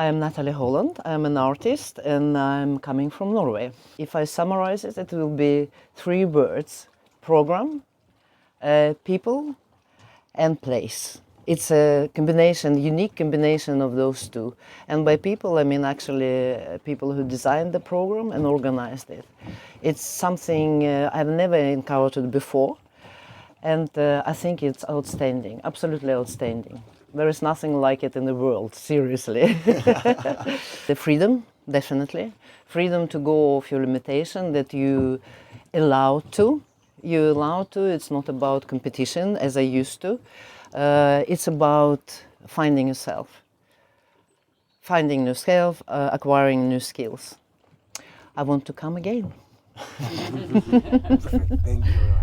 I am Natalie Holland. I am an artist and I'm coming from Norway. If I summarize it, it will be 3 words: program, people, and place. It's a combination, unique combination of those two. And by people, I mean actually people who designed the program and organized it. It's something I've never encountered before. And I think it's outstanding, absolutely outstanding. There is nothing like it in the world, seriously. The freedom, definitely. Freedom to go off your limitation, that you allow to. You allow to, it's not about competition as I used to. It's about finding yourself. Finding yourself, acquiring new skills. I want to come again. Thank you.